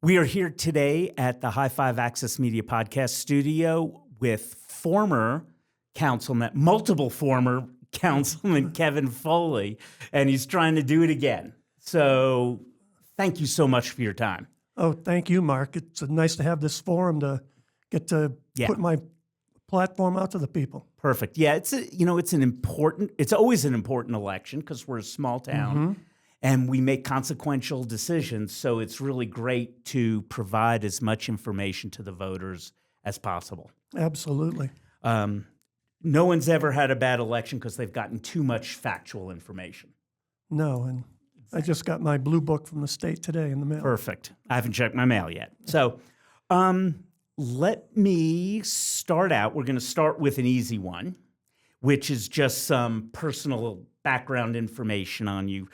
We are here today at the High Five Access Media Podcast Studio with multiple former councilman Kevin Foley, and he's trying to do it again. So thank you so much for your time. Oh, thank you, Mark. It's nice to have this forum to get to put my platform out to the people. Perfect. Yeah, it's always an important election because we're a small town and we make consequential decisions. So it's really great to provide as much information to the voters as possible. Absolutely. No one's ever had a bad election because they've gotten too much factual information. No, and I just got my blue book from the state today in the mail. Perfect. I haven't checked my mail yet. So let me start out. We're going to start with an easy one, which is just some personal background information on you.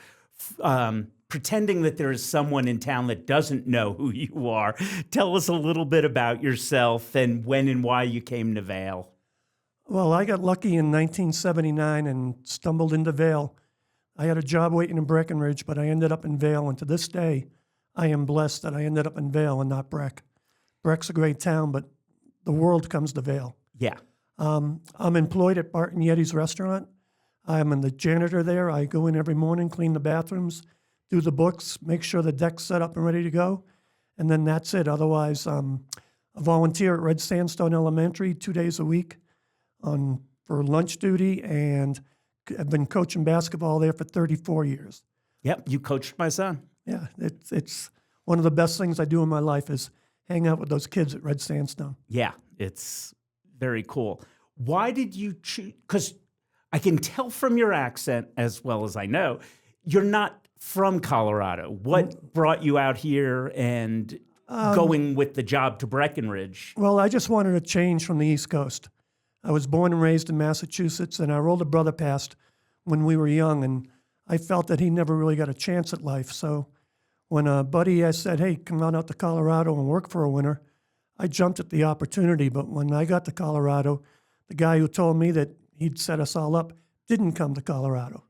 Pretending that there is someone in town that doesn't know who you are. Tell us a little bit about yourself and when and why you came to Vail. Well, I got lucky in 1979 and stumbled into Vail. I had a job waiting in Breckenridge, but I ended up in Vail, and to this day, I am blessed that I ended up in Vail and not Breck. Breck's a great town, but the world comes to Vail. Yeah. I'm employed at Bart and Yeti's restaurant. I'm the janitor there. I go in every morning, clean the bathrooms, do the books, make sure the deck's set up and ready to go, and then that's it. Otherwise, I volunteer at Red Sandstone Elementary 2 days a week for lunch duty, and I've been coaching basketball there for 34 years. Yep, you coached my son. Yeah, it's one of the best things I do in my life is hang out with those kids at Red Sandstone. Yeah, it's very cool. Why did you choose? Because I can tell from your accent, as well as I know, you're not from Colorado. What brought you out here and going with the job to Breckenridge? Well, I just wanted a change from the East Coast. I was born and raised in Massachusetts, and our older brother passed when we were young, and I felt that he never really got a chance at life. So when a buddy said, hey, come on out to Colorado and work for a winter, I jumped at the opportunity. But when I got to Colorado, the guy who told me that he'd set us all up didn't come to Colorado.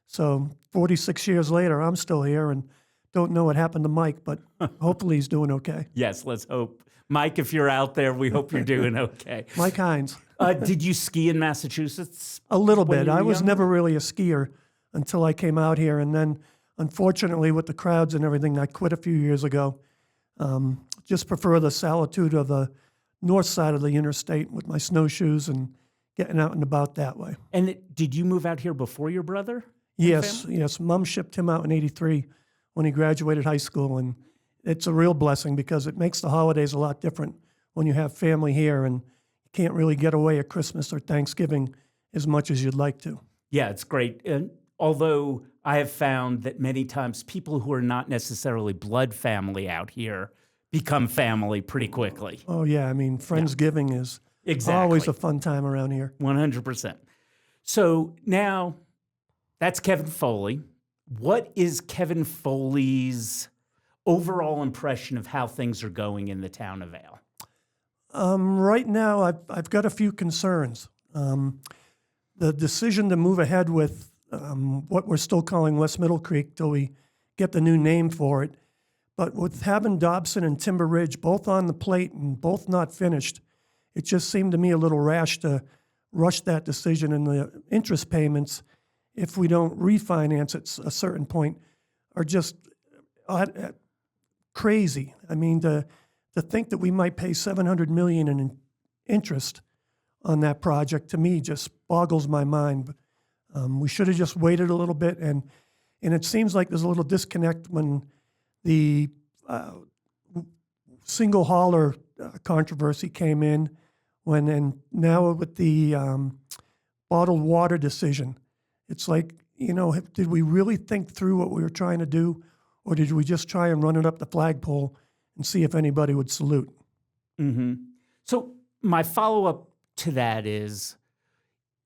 So 46 years later, I'm still here and don't know what happened to Mike, but hopefully he's doing okay. Yes, let's hope. Mike, if you're out there, we hope you're doing okay. Mike Hines. Did you ski in Massachusetts? A little bit. I was young? never really a skier until I came out here. And then, unfortunately, with the crowds and everything, I quit a few years ago. Just prefer the solitude of the north side of the interstate with my snowshoes and getting out and about that way. And did you move out here before your brother? Yes. Mom shipped him out in '83 when he graduated high school. And it's a real blessing because it makes the holidays a lot different when you have family here and you can't really get away at Christmas or Thanksgiving as much as you'd like to. Yeah, it's great. And although I have found that many times people who are not necessarily blood family out here become family pretty quickly. Oh, yeah. I mean, Friendsgiving is always a fun time around here. 100%. So now that's Kevin Foley. What is Kevin Foley's overall impression of how things are going in the town of Vail? Right now, I've got a few concerns. The decision to move ahead with what we're still calling West Middle Creek till we get the new name for it, but with having Dobson and Timber Ridge both on the plate and both not finished, it just seemed to me a little rash to rush that decision, and the interest payments, if we don't refinance at a certain point, are just crazy. I mean, to think that we might pay $700 million in interest on that project, to me, just boggles my mind. We should have just waited a little bit, and it seems like there's a little disconnect when the single hauler controversy came in, and now with the bottled water decision, it's like, did we really think through what we were trying to do, or did we just try and run it up the flagpole and see if anybody would salute? Mm-hmm. So my follow-up to that is,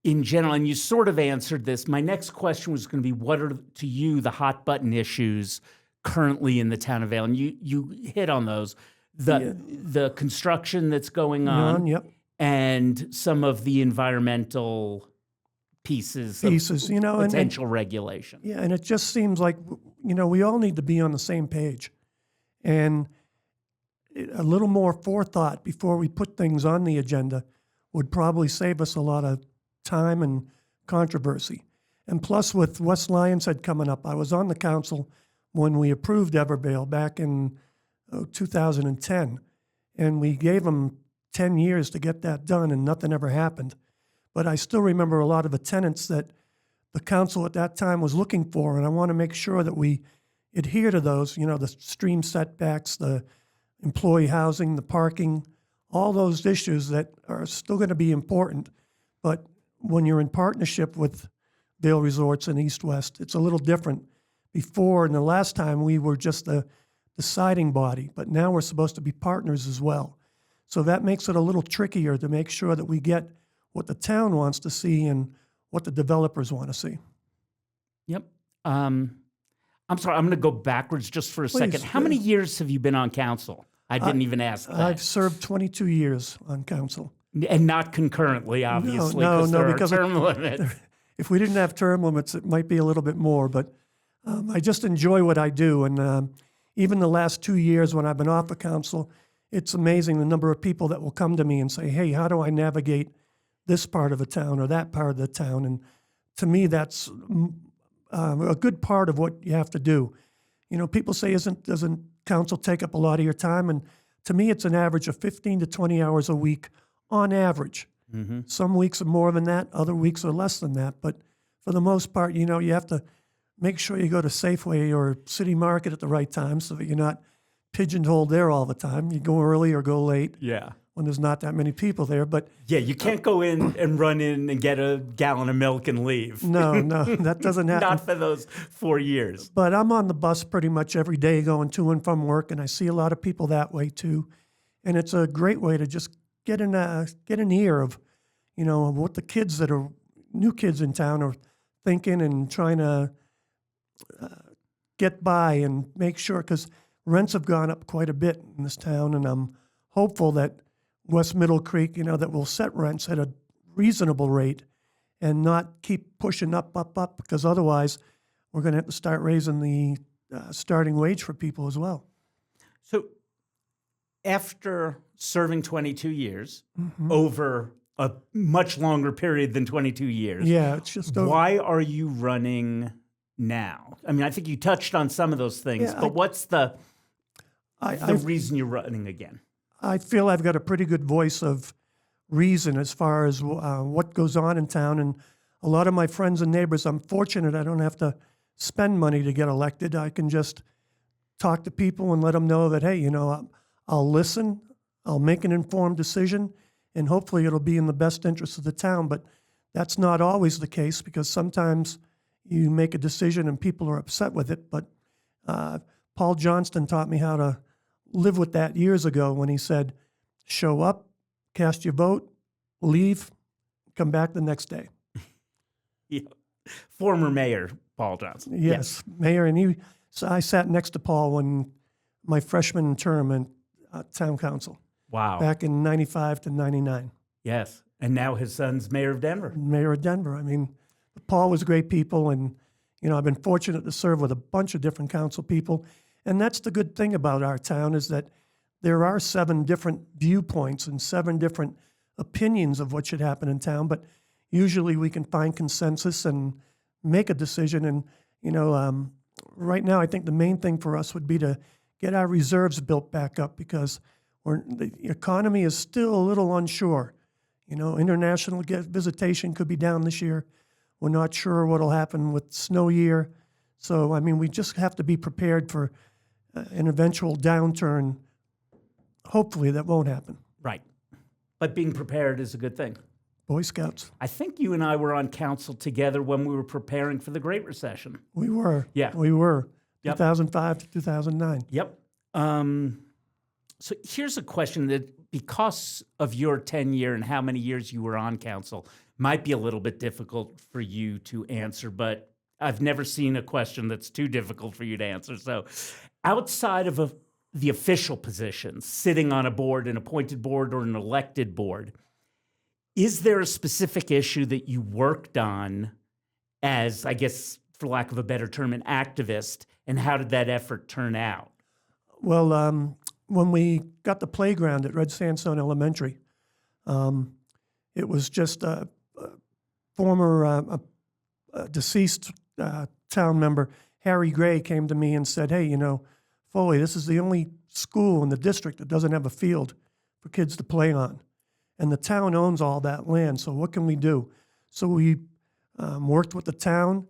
in general, and you sort of answered this, my next question was going to be, what are, to you, the hot-button issues currently in the town of Vail? And you hit on those. The construction that's going on, yep. And some of the environmental pieces of potential regulation. Yeah, and it just seems like, we all need to be on the same page. And a little more forethought before we put things on the agenda would probably save us a lot of time and controversy. And plus, with West Lionshead coming up, I was on the council when we approved Evervale back in 2010, and we gave them 10 years to get that done, and nothing ever happened. But I still remember a lot of the tenants that the council at that time was looking for, and I want to make sure that we adhere to those, the stream setbacks, the employee housing, the parking, all those issues that are still going to be important. But when you're in partnership with Vail Resorts and East West, it's a little different. Before, and the last time, we were just the deciding body, but now we're supposed to be partners as well. So that makes it a little trickier to make sure that we get what the town wants to see and what the developers want to see. Yep. I'm sorry, I'm going to go backwards just for a second. How many years have you been on council? I didn't even ask that. I've served 22 years on council. And not concurrently, obviously, no, there because are term limits. If we didn't have term limits, it might be a little bit more, but I just enjoy what I do. And even the last 2 years when I've been off of council, it's amazing the number of people that will come to me and say, hey, how do I navigate this part of the town or that part of the town? And to me, that's a good part of what you have to do. People say, doesn't council take up a lot of your time? And to me, it's an average of 15 to 20 hours a week on average. Mm-hmm. Some weeks are more than that, other weeks are less than that. But for the most part, you have to make sure you go to Safeway or City Market at the right time so that you're not pigeonholed there all the time. You go early or go late. Yeah. When there's not that many people there. But yeah, you can't go in and run in and get a gallon of milk and leave. No, that doesn't happen. Not for those 4 years. But I'm on the bus pretty much every day going to and from work, and I see a lot of people that way too. And it's a great way to just get an ear of, of what the kids that are new kids in town are thinking and trying to get by and make sure, because rents have gone up quite a bit in this town, and I'm hopeful that West Middle Creek, that will set rents at a reasonable rate and not keep pushing up, because otherwise we're going to have to start raising the starting wage for people as well. So after serving 22 years, over a much longer period than 22 years, yeah, it's just why are you running now? I mean, I think you touched on some of those things, but what's the reason you're running again? I feel I've got a pretty good voice of reason as far as what goes on in town. And a lot of my friends and neighbors, I'm fortunate I don't have to spend money to get elected. I can just talk to people and let them know that, hey, I'll listen, I'll make an informed decision, and hopefully it'll be in the best interest of the town. But that's not always the case, because sometimes you make a decision and people are upset with it. But Paul Johnston taught me how to live with that years ago when he said, show up, cast your vote, leave, come back the next day. Yeah. Former Mayor Paul Johnson. Yes, Mayor. And so I sat next to Paul when my freshman term in town council. Wow. Back in 95 to 99. Yes. And now his son's mayor of Denver. Mayor of Denver. I mean, Paul was great people, and, I've been fortunate to serve with a bunch of different council people. And that's the good thing about our town, is that there are 7 different viewpoints and 7 different opinions of what should happen in town. But usually we can find consensus and make a decision. And, right now I think the main thing for us would be to get our reserves built back up, because the economy is still a little unsure. International visitation could be down this year. We're not sure what will happen with snow year. So, we just have to be prepared for an eventual downturn. Hopefully that won't happen. Right. But being prepared is a good thing. Boy Scouts. I think you and I were on council together when we were preparing for the Great Recession. We were. Yeah. We were. Yep. 2005 to 2009. Yep. So here's a question that, because of your tenure and how many years you were on council, might be a little bit difficult for you to answer, but I've never seen a question that's too difficult for you to answer. So outside of the official positions, sitting on a board, an appointed board or an elected board, is there a specific issue that you worked on as, I guess, for lack of a better term, an activist, and how did that effort turn out? Well, when we got the playground at Red Sandstone Elementary, it was just a former deceased town member, Harry Gray, came to me and said, hey, Foley, this is the only school in the district that doesn't have a field for kids to play on. And the town owns all that land, so what can we do? So we worked with the town,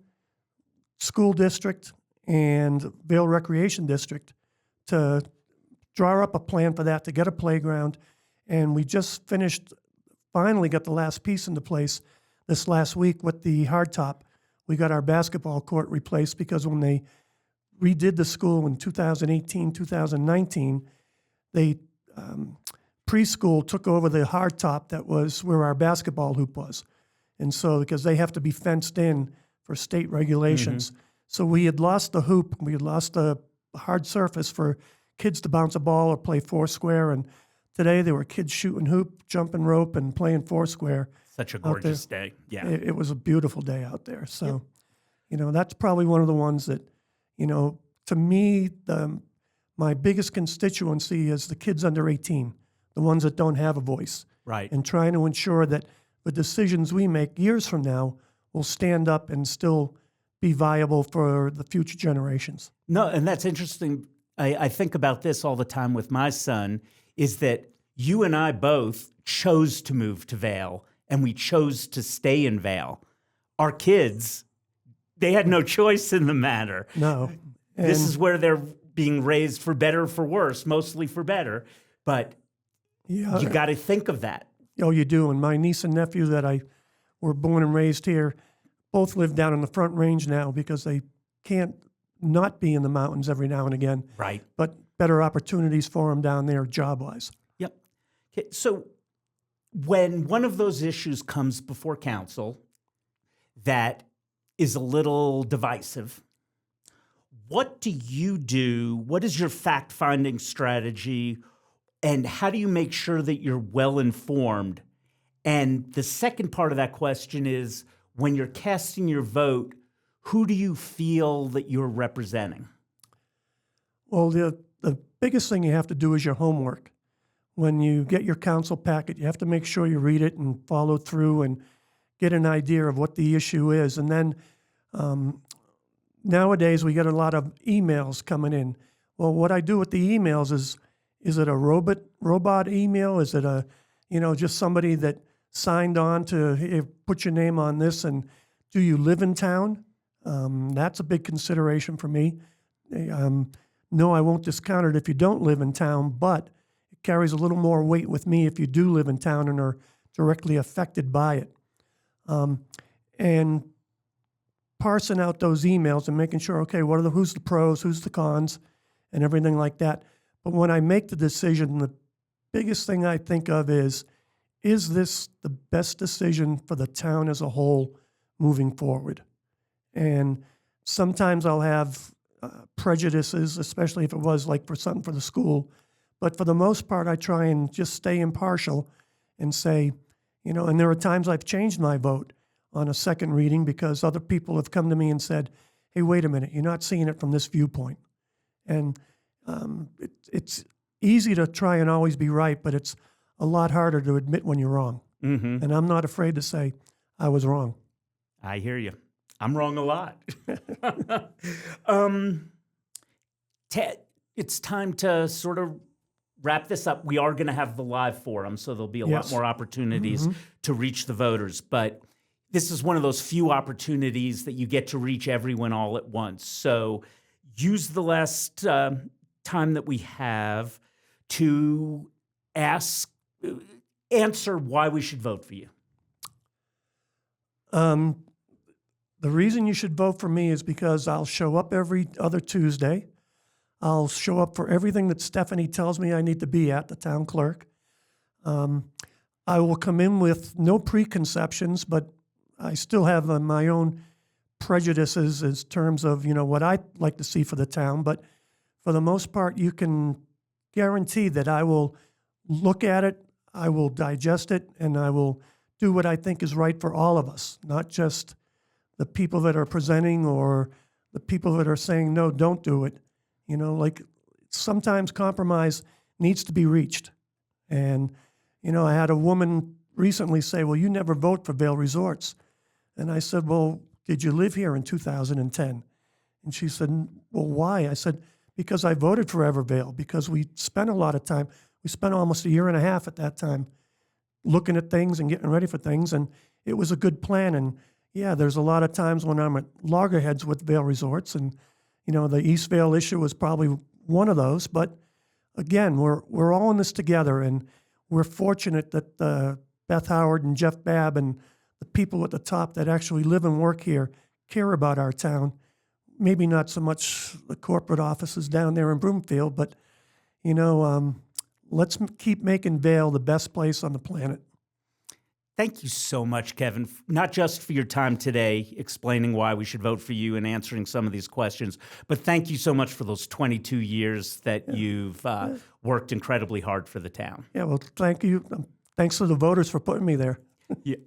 school district, and Vail Recreation District to draw up a plan for that, to get a playground. And we just finally got the last piece into place this last week with the hardtop. We got our basketball court replaced because when they redid the school in 2018, 2019, they preschool took over the hardtop that was where our basketball hoop was. And so, because they have to be fenced in for state regulations. Mm-hmm. So we had lost the hoop, we had lost the hard surface for kids to bounce a ball or play foursquare. And today there were kids shooting hoop, jumping rope, and playing foursquare. Such a gorgeous day. Yeah. It was a beautiful day out there. So, that's probably one of the ones that, to me, my biggest constituency is the kids under 18, the ones that don't have a voice. Right. And trying to ensure that the decisions we make years from now will stand up and still be viable for the future generations. No, and that's interesting. I think about this all the time with my son, is that you and I both chose to move to Vail, and we chose to stay in Vail. Our kids, they had no choice in the matter. No. This is where they're being raised, for better or for worse, mostly for better. But you got to think of that. Oh, you do. And my niece and nephew that were born and raised here both live down in the Front Range now because they can't not be in the mountains every now and again. Right. But better opportunities for them down there job-wise. Yep. Okay, so when one of those issues comes before council that is a little divisive, what do you do? What is your fact-finding strategy? And how do you make sure that you're well-informed? And the second part of that question is, when you're casting your vote, who do you feel that you're representing? Well, the biggest thing you have to do is your homework. When you get your council packet, you have to make sure you read it and follow through and get an idea of what the issue is. And then nowadays we get a lot of emails coming in. Well, what I do with the emails is it a robot email? Is it just somebody that signed on to, hey, put your name on this, and do you live in town? That's a big consideration for me. No, I won't discount it if you don't live in town, but it carries a little more weight with me if you do live in town and are directly affected by it. And parsing out those emails and making sure, okay, who's the pros, who's the cons, and everything like that. But when I make the decision, the biggest thing I think of is this the best decision for the town as a whole moving forward? And sometimes I'll have prejudices, especially if it was like for something for the school. But for the most part, I try and just stay impartial and say, and there are times I've changed my vote on a second reading because other people have come to me and said, hey, wait a minute, you're not seeing it from this viewpoint. And it's easy to try and always be right, but it's a lot harder to admit when you're wrong. Mm-hmm. And I'm not afraid to say I was wrong. I hear you. I'm wrong a lot. Ted, it's time to sort of wrap this up. We are going to have the live forum, so there'll be a lot more opportunities to reach the voters. But this is one of those few opportunities that you get to reach everyone all at once. So use the last time that we have to answer why we should vote for you. The reason you should vote for me is because I'll show up every other Tuesday. I'll show up for everything that Stephanie tells me I need to be at, the town clerk. I will come in with no preconceptions, but I still have my own prejudices as terms of, what I'd like to see for the town. But for the most part, you can guarantee that I will look at it, I will digest it, and I will do what I think is right for all of us, not just the people that are presenting or the people that are saying, no, don't do it. Like sometimes compromise needs to be reached. And, I had a woman recently say, well, you never vote for Vail Resorts. And I said, well, did you live here in 2010? And she said, well, why? I said, because I voted for Evervail, because we spent a lot of time. We spent almost a year and a half at that time looking at things and getting ready for things, and it was a good plan. And yeah, there's a lot of times when I'm at loggerheads with Vail Resorts, and the East Vail issue was probably one of those. But again, we're all in this together, and we're fortunate that Beth Howard and Jeff Babb and the people at the top that actually live and work here care about our town. Maybe not so much the corporate offices down there in Broomfield, but let's keep making Vail the best place on the planet. Thank you so much, Kevin, not just for your time today explaining why we should vote for you and answering some of these questions, but thank you so much for those 22 years that you've worked incredibly hard for the town. Yeah, well, thank you. Thanks to the voters for putting me there. Yeah.